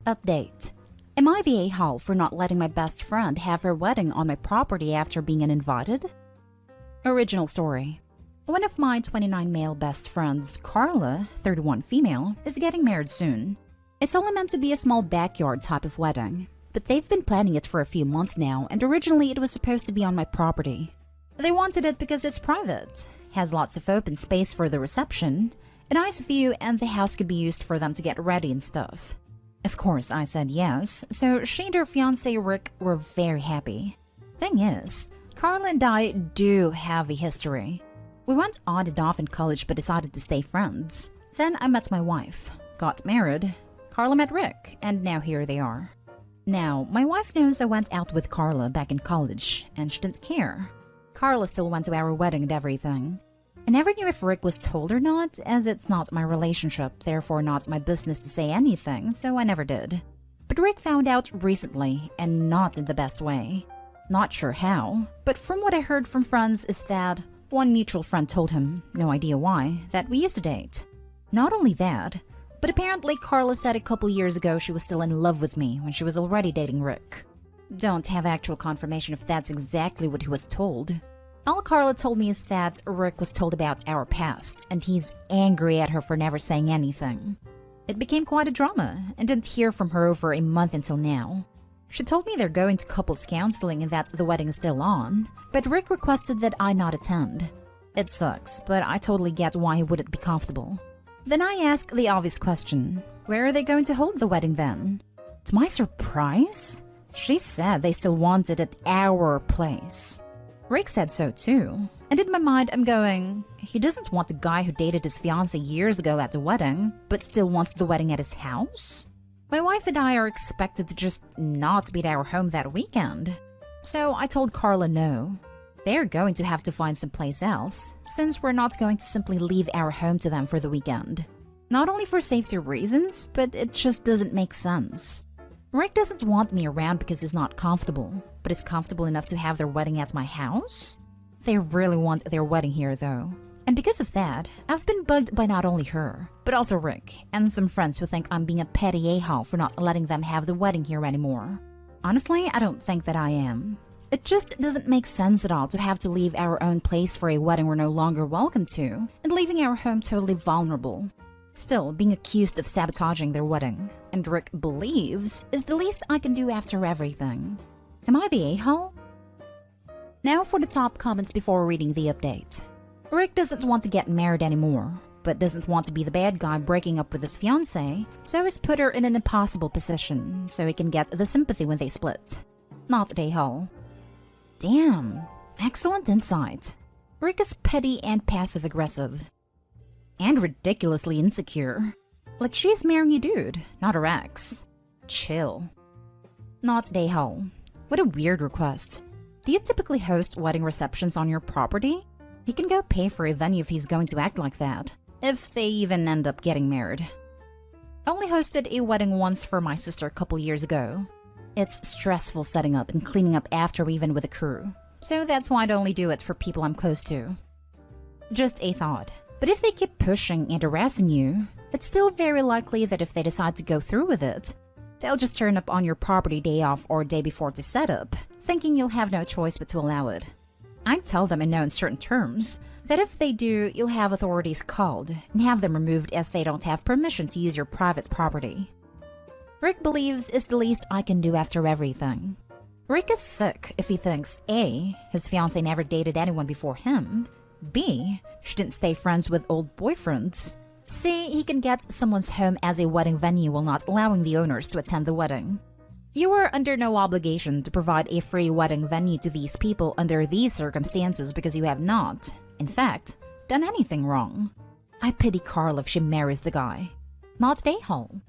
Update. Am I the a-hole for not letting my best friend have her wedding on my property after being uninvited? Original story. One of my 29 male best friends, Carla, 31 female, is getting married soon. It's only meant to be a small backyard type of wedding, but they've been planning it for a few months now, and originally it was supposed to be on my property. They wanted it because it's private, has lots of open space for the reception, a nice view, and the house could be used for them to get ready and stuff. Of course, I said yes, so she and her fiancé Rick were very happy. Thing is, Carla and I do have a history. We went on and off in college but decided to stay friends. Then I met my wife, got married, Carla met Rick, and now here they are. Now, my wife knows I went out with Carla back in college, and she didn't care. Carla still went to our wedding and everything. I never knew if Rick was told or not, as it's not my relationship, therefore not my business to say anything, so I never did. But Rick found out recently, and not in the best way. Not sure how, but from what I heard from friends is that one mutual friend told him, no idea why, that we used to date. Not only that, but apparently Carla said a couple years ago she was still in love with me when she was already dating Rick. Don't have actual confirmation if that's exactly what he was told. All Carla told me is that Rick was told about our past, and he's angry at her for never saying anything. It became quite a drama, and didn't hear from her over a month until now. She told me they're going to couples counseling and that the wedding is still on, but Rick requested that I not attend. It sucks, but I totally get why he wouldn't be comfortable. Then I ask the obvious question, where are they going to hold the wedding then? To my surprise, she said they still want it at our place. Rick said so too, and in my mind I'm going, he doesn't want the guy who dated his fiancée years ago at the wedding, but still wants the wedding at his house? My wife and I are expected to just not be at our home that weekend. So I told Carla no. They're going to have to find someplace else, since we're not going to simply leave our home to them for the weekend. Not only for safety reasons, but it just doesn't make sense. Rick doesn't want me around because he's not comfortable, but is comfortable enough to have their wedding at my house? They really want their wedding here though. And because of that, I've been bugged by not only her, but also Rick, and some friends who think I'm being a petty a-hole for not letting them have the wedding here anymore. Honestly, I don't think that I am. It just doesn't make sense at all to have to leave our own place for a wedding we're no longer welcome to, and leaving our home totally vulnerable. Still, being accused of sabotaging their wedding, and Rick believes, is the least I can do after everything. Am I the a-hole? Now for the top comments before reading the update. Rick doesn't want to get married anymore, but doesn't want to be the bad guy breaking up with his fiancée, so has put her in an impossible position so he can get the sympathy when they split. Not a-hole. Damn, excellent insight. Rick is petty and passive-aggressive. And ridiculously insecure. Like she's marrying a dude, not her ex. Chill. Not a-hole. What a weird request. Do you typically host wedding receptions on your property? He can go pay for a venue if he's going to act like that. If they even end up getting married. Only hosted a wedding once for my sister a couple years ago. It's stressful setting up and cleaning up after even with a crew. So that's why I'd only do it for people I'm close to. Just a thought. But if they keep pushing and harassing you, it's still very likely that if they decide to go through with it, they'll just turn up on your property day off or day before to set up, thinking you'll have no choice but to allow it. I'd tell them in no uncertain terms that if they do, you'll have authorities called and have them removed as they don't have permission to use your private property. Rick believes it's the least I can do after everything. Rick is sick if he thinks A, his fiancée never dated anyone before him, B, she didn't stay friends with old boyfriends, C, he can get someone's home as a wedding venue while not allowing the owners to attend the wedding. You are under no obligation to provide a free wedding venue to these people under these circumstances because you have not, in fact, done anything wrong. I pity Carl if she marries the guy. Not a-hole.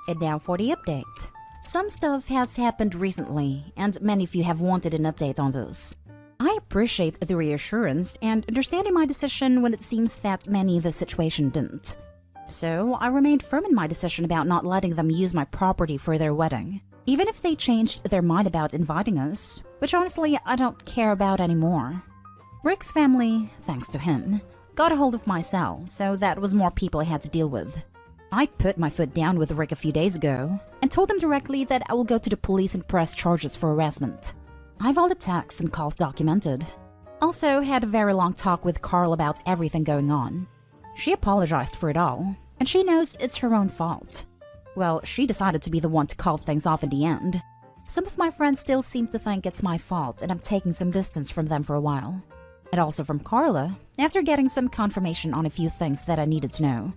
And now for the update. Some stuff has happened recently, and many of you have wanted an update on this. I appreciate the reassurance and understanding my decision when it seems that many in the situation didn't. So I remained firm in my decision about not letting them use my property for their wedding, even if they changed their mind about inviting us, which honestly I don't care about anymore. Rick's family, thanks to him, got a hold of my cell, so that was more people I had to deal with. I put my foot down with Rick a few days ago and told him directly that I will go to the police and press charges for harassment. I have all the texts and calls documented. Also had a very long talk with Carl about everything going on. She apologized for it all, and she knows it's her own fault. Well, she decided to be the one to call things off in the end. Some of my friends still seem to think it's my fault, and I'm taking some distance from them for a while. And also from Carla, after getting some confirmation on a few things that I needed to know.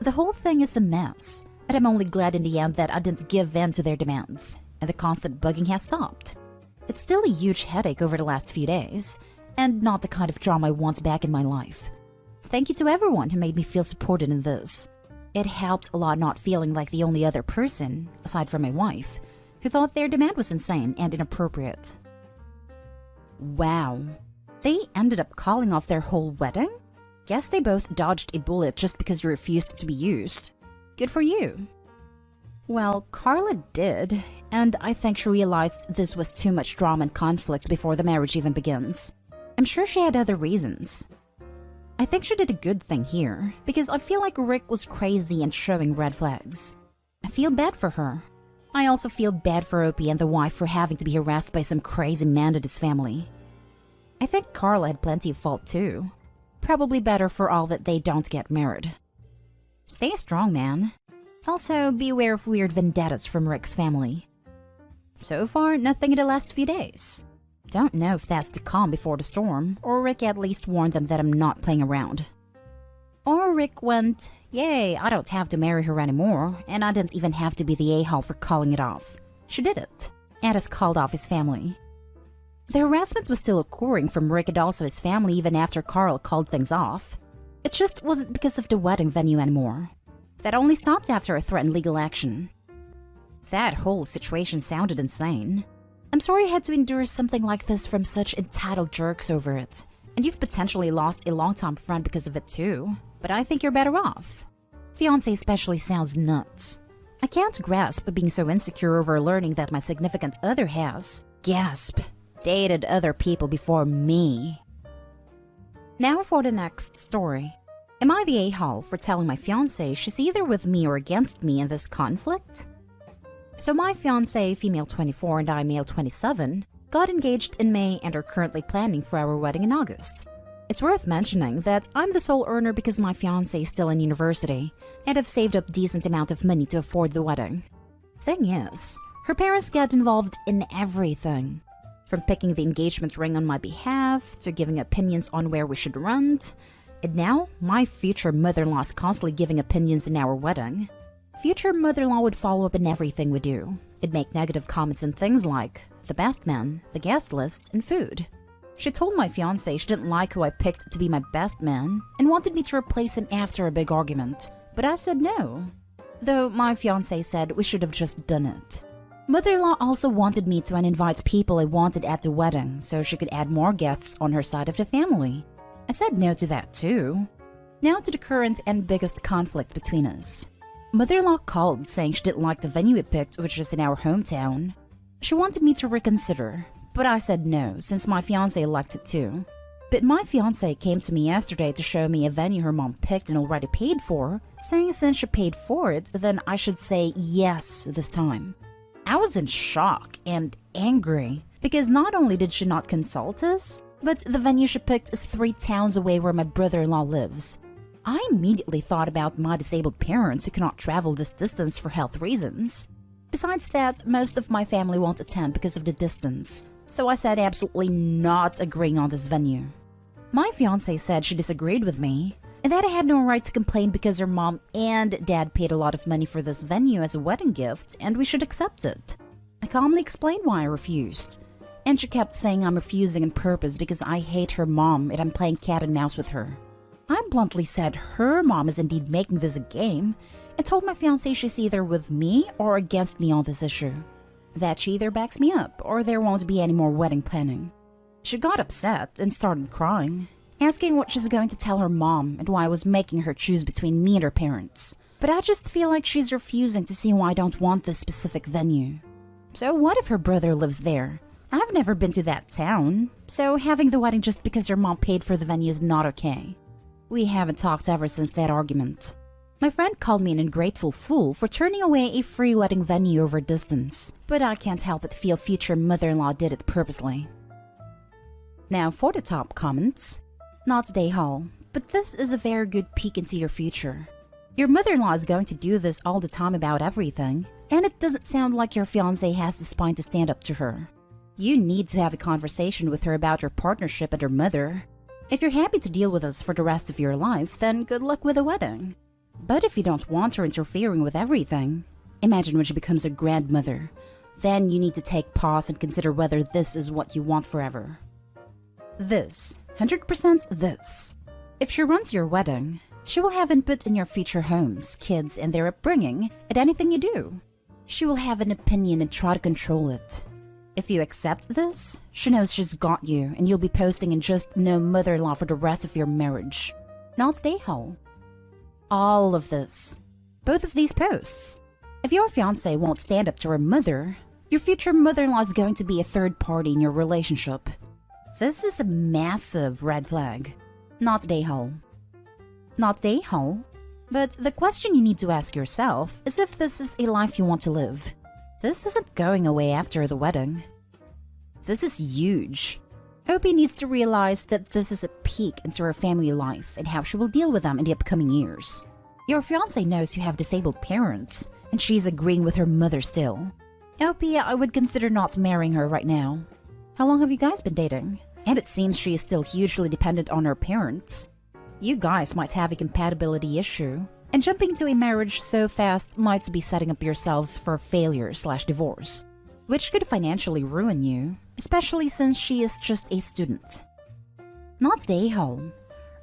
The whole thing is a mess, and I'm only glad in the end that I didn't give in to their demands, and the constant bugging has stopped. It's still a huge headache over the last few days, and not the kind of drama I want back in my life. Thank you to everyone who made me feel supported in this. It helped a lot not feeling like the only other person, aside from my wife, who thought their demand was insane and inappropriate. Wow. They ended up calling off their whole wedding? Guess they both dodged a bullet just because you refused to be used. Good for you. Well, Carla did, and I think she realized this was too much drama and conflict before the marriage even begins. I'm sure she had other reasons. I think she did a good thing here, because I feel like Rick was crazy and showing red flags. I feel bad for her. I also feel bad for Opie and the wife for having to be harassed by some crazy man and his family. I think Carla had plenty of fault too. Probably better for all that they don't get married. Stay strong, man. Also, beware of weird vendettas from Rick's family. So far, nothing in the last few days. Don't know if that's the calm before the storm, or Rick at least warned them that I'm not playing around. Or Rick went, yay, I don't have to marry her anymore, and I didn't even have to be the a-hole for calling it off. She did it, and has called off his family. The harassment was still occurring from Rick and also his family even after Carl called things off. It just wasn't because of the wedding venue anymore. That only stopped after a threatened legal action. That whole situation sounded insane. I'm sorry you had to endure something like this from such entitled jerks over it. And you've potentially lost a longtime friend because of it too. But I think you're better off. Fiancé especially sounds nuts. I can't grasp being so insecure over learning that my significant other has, gasp, dated other people before me. Now for the next story. Am I the a-hole for telling my fiancé she's either with me or against me in this conflict? So my fiancé, female 24 and I, male 27, got engaged in May and are currently planning for our wedding in August. It's worth mentioning that I'm the sole earner because my fiancé is still in university and have saved up a decent amount of money to afford the wedding. Thing is, her parents get involved in everything. From picking the engagement ring on my behalf, to giving opinions on where we should rent, and now my future mother-in-law is constantly giving opinions in our wedding. Future mother-in-law would follow up in everything we do. It'd make negative comments on things like the best man, the guest list, and food. She told my fiancé she didn't like who I picked to be my best man and wanted me to replace him after a big argument, but I said no. Though my fiancé said we should have just done it. Mother-in-law also wanted me to uninvite people I wanted at the wedding so she could add more guests on her side of the family. I said no to that too. Now to the current and biggest conflict between us. Mother-in-law called saying she didn't like the venue we picked, which is in our hometown. She wanted me to reconsider, but I said no since my fiancé liked it too. But my fiancé came to me yesterday to show me a venue her mom picked and already paid for, saying since she paid for it, then I should say yes this time. I was in shock and angry because not only did she not consult us, but the venue she picked is 3 towns away where my brother-in-law lives. I immediately thought about my disabled parents who cannot travel this distance for health reasons. Besides that, most of my family won't attend because of the distance, so I said absolutely not agreeing on this venue. My fiancé said she disagreed with me, and that I had no right to complain because her mom and dad paid a lot of money for this venue as a wedding gift and we should accept it. I calmly explained why I refused, and she kept saying I'm refusing on purpose because I hate her mom and I'm playing cat and mouse with her. I bluntly said her mom is indeed making this a game and told my fiancé she's either with me or against me on this issue. That she either backs me up or there won't be any more wedding planning. She got upset and started crying, asking what she's going to tell her mom and why I was making her choose between me and her parents. But I just feel like she's refusing to see why I don't want this specific venue. So what if her brother lives there? I've never been to that town, so having the wedding just because her mom paid for the venue is not okay. We haven't talked ever since that argument. My friend called me an ungrateful fool for turning away a free wedding venue over distance, but I can't help but feel future mother-in-law did it purposely. Now for the top comments. Not day haul, but this is a very good peek into your future. Your mother-in-law is going to do this all the time about everything, and it doesn't sound like your fiancé has the spine to stand up to her. You need to have a conversation with her about your partnership and her mother. If you're happy to deal with us for the rest of your life, then good luck with the wedding. But if you don't want her interfering with everything, imagine when she becomes a grandmother. Then you need to take pause and consider whether this is what you want forever. This, 100% this. If she runs your wedding, she will have input in your future homes, kids, and their upbringing, and anything you do. She will have an opinion and try to control it. If you accept this, she knows she's got you, and you'll be posting in just no mother-in-law for the rest of your marriage. Not day haul. All of this. Both of these posts. If your fiancé won't stand up to her mother, your future mother-in-law is going to be a third party in your relationship. This is a massive red flag. Not day haul. Not day haul. But the question you need to ask yourself is if this is a life you want to live. This isn't going away after the wedding. This is huge. Opie needs to realize that this is a peek into her family life and how she will deal with them in the upcoming years. Your fiancé knows you have disabled parents, and she's agreeing with her mother still. Opie, I would consider not marrying her right now. How long have you guys been dating? And it seems she is still hugely dependent on her parents. You guys might have a compatibility issue, and jumping into a marriage so fast might be setting up yourselves for failure/divorce, which could financially ruin you, especially since she is just a student. Not day haul.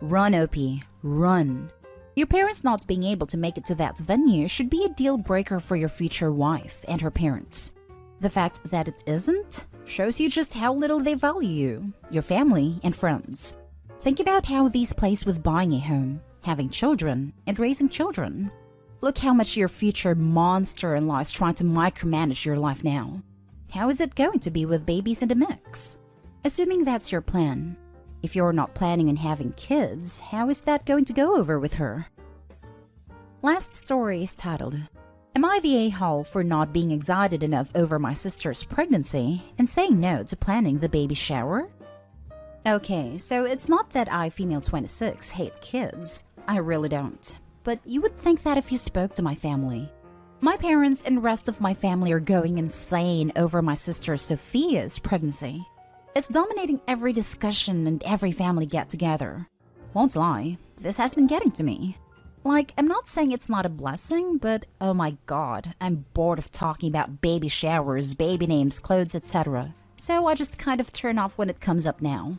Run, Opie, run. Your parents not being able to make it to that venue should be a deal breaker for your future wife and her parents. The fact that it isn't shows you just how little they value you, your family, and friends. Think about how these plays with buying a home, having children, and raising children. Look how much your future monster-in-law is trying to micromanage your life now. How is it going to be with babies in the mix? Assuming that's your plan. If you're not planning on having kids, how is that going to go over with her? Last story is titled, Am I the a-hole for not being excited enough over my sister's pregnancy and saying no to planning the baby shower? Okay, so it's not that I, female 26, hate kids. I really don't. But you would think that if you spoke to my family. My parents and rest of my family are going insane over my sister Sophia's pregnancy. It's dominating every discussion and every family get-together. Won't lie, this has been getting to me. Like, I'm not saying it's not a blessing, but oh my god, I'm bored of talking about baby showers, baby names, clothes, etc. So I just kind of turn off when it comes up now.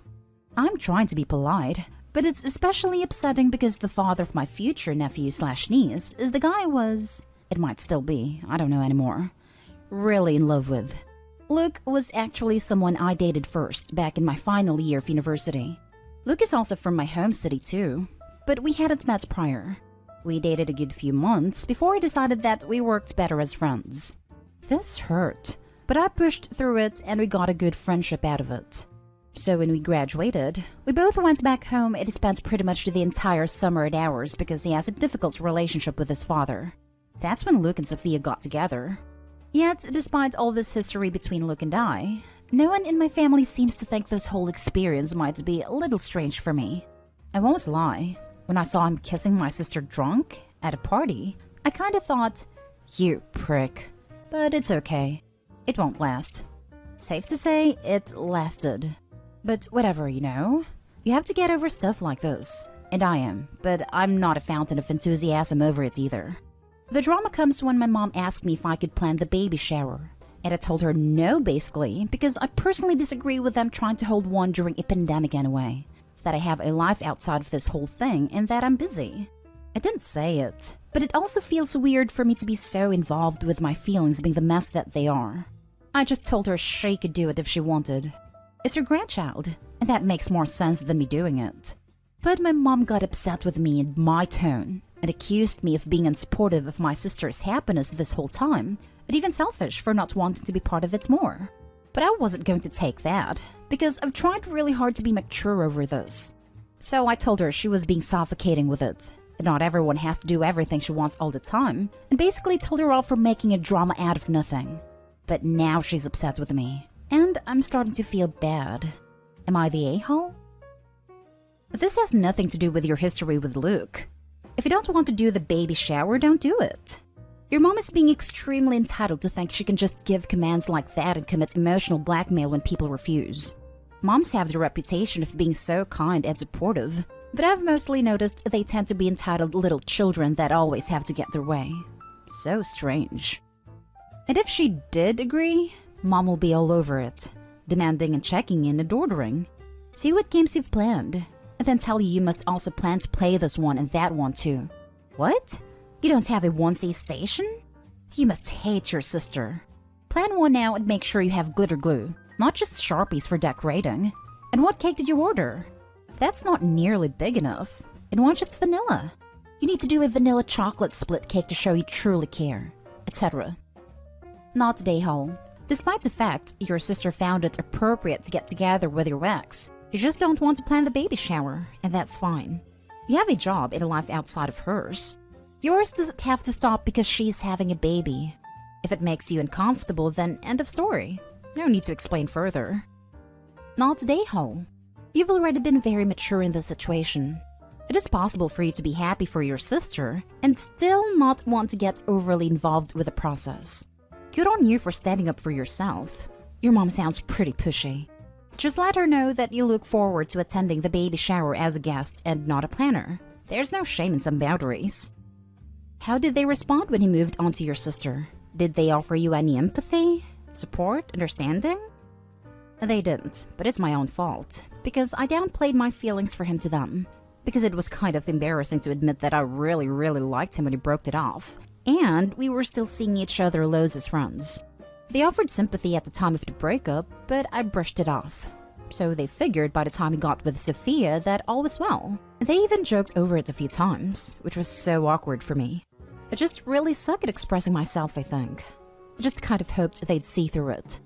I'm trying to be polite, but it's especially upsetting because the father of my future nephew/niece is the guy I was, it might still be, I don't know anymore, really in love with. Luke was actually someone I dated first back in my final year of university. Luke is also from my home city too, but we hadn't met prior. We dated a good few months before I decided that we worked better as friends. This hurt, but I pushed through it and we got a good friendship out of it. So when we graduated, we both went back home and spent pretty much the entire summer at ours because he has a difficult relationship with his father. That's when Luke and Sophia got together. Yet, despite all this history between Luke and I, no one in my family seems to think this whole experience might be a little strange for me. I won't lie, when I saw him kissing my sister drunk at a party, I kinda thought, you prick. But it's okay. It won't last. Safe to say, it lasted. But whatever, you know? You have to get over stuff like this. And I am, but I'm not a fountain of enthusiasm over it either. The drama comes when my mom asked me if I could plan the baby shower. And I told her no, basically, because I personally disagree with them trying to hold one during a pandemic anyway. That I have a life outside of this whole thing and that I'm busy. I didn't say it, but it also feels weird for me to be so involved with my feelings being the mess that they are. I just told her she could do it if she wanted. It's her grandchild, and that makes more sense than me doing it. But my mom got upset with me and my tone, and accused me of being unsupportive of my sister's happiness this whole time, and even selfish for not wanting to be part of it more. But I wasn't going to take that, because I've tried really hard to be mature over this. So I told her she was being suffocating with it, Not everyone has to do everything she wants all the time, and basically told her off for making a drama out of nothing. But now she's upset with me, and I'm starting to feel bad. Am I the a-hole? This has nothing to do with your history with Luke. If you don't want to do the baby shower, don't do it. Your mom is being extremely entitled to think she can just give commands like that and commit emotional blackmail when people refuse. Moms have the reputation of being so kind and supportive, but I've mostly noticed they tend to be entitled little children that always have to get their way. So strange. And if she did agree, Mom will be all over it, demanding and checking in and ordering. See what games you've planned, and then tell you must also plan to play this one and that one too. What? You don't have a 1C station? You must hate your sister. Plan one now and make sure you have glitter glue, not just Sharpies for decorating. And what cake did you order? That's not nearly big enough. And why just vanilla? You need to do a vanilla chocolate split cake to show you truly care, etc. Not today, Hall. Despite the fact your sister found it appropriate to get together with your ex, you just don't want to plan the baby shower, and that's fine. You have a job and a life outside of hers. Yours doesn't have to stop because she's having a baby. If it makes you uncomfortable, then end of story. No need to explain further. Not today, Hall. You've already been very mature in this situation. It is possible for you to be happy for your sister and still not want to get overly involved with the process. Good on you for standing up for yourself. Your mom sounds pretty pushy. Just let her know that you look forward to attending the baby shower as a guest and not a planner. There's no shame in some boundaries. How did they respond when you moved on to your sister? Did they offer you any empathy, support, understanding? They didn't, but it's my own fault, because I downplayed my feelings for him to them. Because it was kind of embarrassing to admit that I really liked him when he broke it off. And we were still seeing each other loads as friends. They offered sympathy at the time of the breakup, but I brushed it off. So they figured by the time he got with Sophia that all was well. They even joked over it a few times, which was so awkward for me. I just really suck at expressing myself, I think. I just kind of hoped they'd see through it.